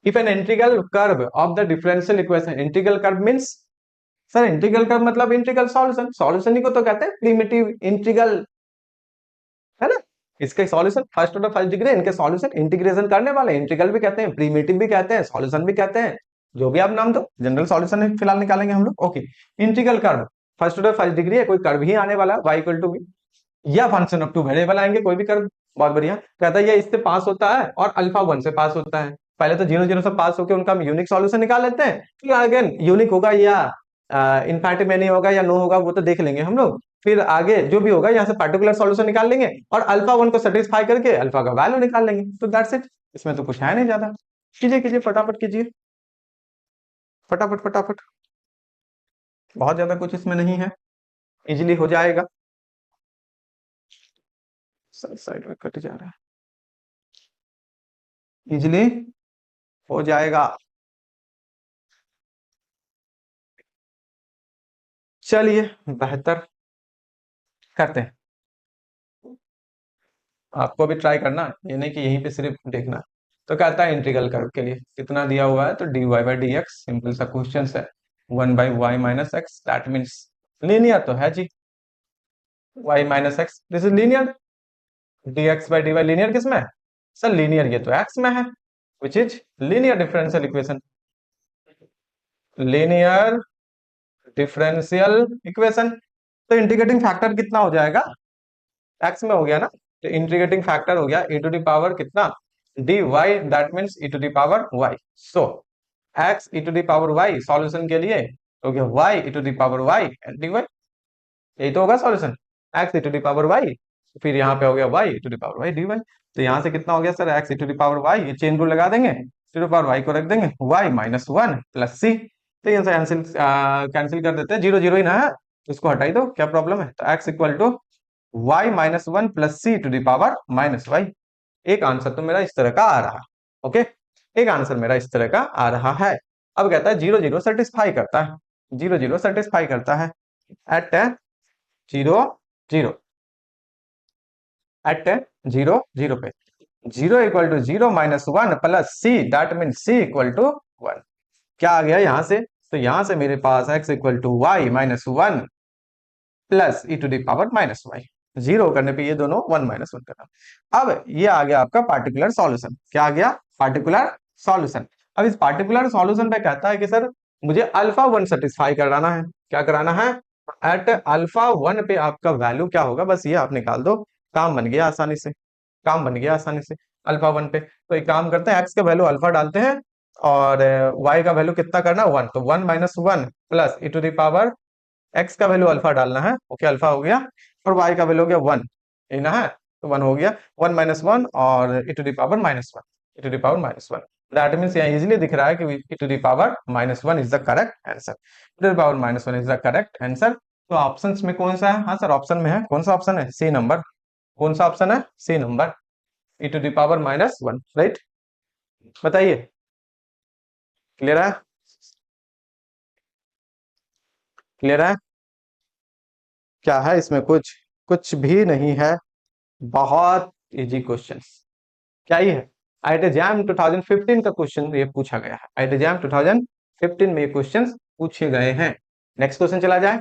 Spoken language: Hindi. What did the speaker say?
If an integral curve of the differential equation, integral curve means sir integral curve मतलब इंटीग्रल सॉल्यूशन, सॉल्यूशन ही को तो कहते हैं प्रिमिटिव इंटीग्रल, है ना। इसके solution first order first degree, इनके सॉल्यूशन इंटीग्रेशन करने वाले इंटीग्रल भी कहते हैं, प्रिमिटिव भी कहते हैं, सॉल्यूशन भी कहते हैं, जो भी आप नाम दो, जनरल सॉल्यूशन फिलहाल निकालेंगे हम लोग। Okay, integral curve first order first degree है, कोई कर्व ही आने वाला y इक्वल टू या फंक्शन ऑफ टू वेरिएबल आएंगे, कोई भी कर्व, बहुत बढ़िया। कहता है ये इससे पास होता है और अल्फा 1 से पास होता है। पहले तो 0 0 से पास होकर उनका हम यूनिक सॉल्यूशन निकाल लेते हैं, फिर अगेन यूनिक होगा या इनफैक्ट में नहीं होगा या नो होगा, वो तो देख लेंगे हम लोग। फिर आगे जो भी होगा यहाँ से पार्टिकुलर सॉल्यूशन निकाल लेंगे और अल्फा 1 को सेटिस्फाई करके अल्फा का वैल्यू निकाल लेंगे, तो दैट्स इट। इसमें तो कुछ है नहीं ज्यादा। कीजिए कीजिए फटाफट कीजिए, फटाफट फटाफट, बहुत ज्यादा कुछ इसमें नहीं है, इजिली हो जाएगा। साइड में कट जा रहा है, इजिली हो जाएगा। चलिए बेहतर करते हैं, आपको भी ट्राई करना, ये नहीं कि यहीं पे सिर्फ देखना। तो कहता है इंटीग्रल कर्व के लिए कितना दिया हुआ है, तो dy by d x, simple सा क्वेश्चन है, 1 by y minus x, that means linear तो है जी, y minus x this is linear, dx by dy linear किस में है सर, लीनियर ये तो x में है, which is linear differential equation, linear differential equation. तो इंटीग्रेटिंग फैक्टर कितना हो जाएगा, x में हो गया ना, तो इंटीग्रेटिंग फैक्टर हो गया e टू द पावर कितना dy, that means e to the power y। So x e to the power y solution के लिए हो गया y e to the power y and dy, यही तो होगा solution, x e to the power y, फिर यहाँ पे हो गया y e to the power y dy। तो यहाँ से कितना हो गया sir, x e to the power y, ये चेन रूल लगा देंगे, टू द पावर y को रख देंगे, y माइनस 1 प्लस c। तो यहाँ से कैंसिल कैंसिल कर देते हैं, जीरो जीरो ही ना है, इसको हटाई दो, क्या प्रॉब्लम है। तो x equal to y minus 1 plus c to the power minus y. एक आंसर तो मेरा इस तरह का आ रहा, ओके, एक आंसर मेरा इस तरह का आ रहा है। अब कहता है 0 0 सेटिस्फाई करता है, 0 0 सेटिस्फाई करता है एट 0 0, एट 0 0 पे 0 equal to 0 minus 1 plus c, that mean c equal to 1। क्या आ गया यहाँ से, तो यहाँ से मेरे पास x equal to y minus 1 plus e to the power minus y, zero करने पे ये दोनों 1 माइनस 1 करना। अब ये आ गया आपका पार्टिकुलर सॉल्यूशन, क्या आ गया, पार्टिकुलर सॉल्यूशन। अब इस पार्टिकुलर सॉल्यूशन पे कहता है कि सर मुझे अल्फा 1 सेटिस्फाई कराना है, क्या कराना है, एट अल्फा 1 पे आपका वैल्यू क्या होगा, बस ये आप निकाल दो, काम बन गया आसानी से, काम बन गया आसानी से। अल्फा 1 पे तो एक काम करते हैं, एक्स का वैल्यू अल्फा डालते हैं और वाई का वैल्यू कितना करना, 1, तो 1 minus 1 plus e to the power, x का वैल्यू अल्फा डालना है, ओके अल्फा हो गया, और वाई का वैल्यू हो गया 1, ये ना है, तो 1 हो गया, 1 माइनस 1 और e to the power minus 1, e to the power minus 1। That means यहाँ इजीली दिख रहा है कि e to the power minus 1 is the correct answer, e to the power minus 1 is the correct answer. तो ऑप्शंस में कौन सा है, हाँ सर ऑप्शन में है, कौन सा ऑप्शन है, सी नंबर, कौन सा ऑप्शन है, c number, e to the power minus 1, right. बताइए, क्लियर है, क्लियर है, क्या है इसमें, कुछ कुछ भी नहीं है, बहुत इजी क्वेश्चन, क्या ही है। आईआईटी जैम 2015 का क्वेश्चन ये पूछा गया है, आईआईटी जैम 2015 में ये क्वेश्चन पूछे गए हैं। नेक्स्ट क्वेश्चन चला जाए।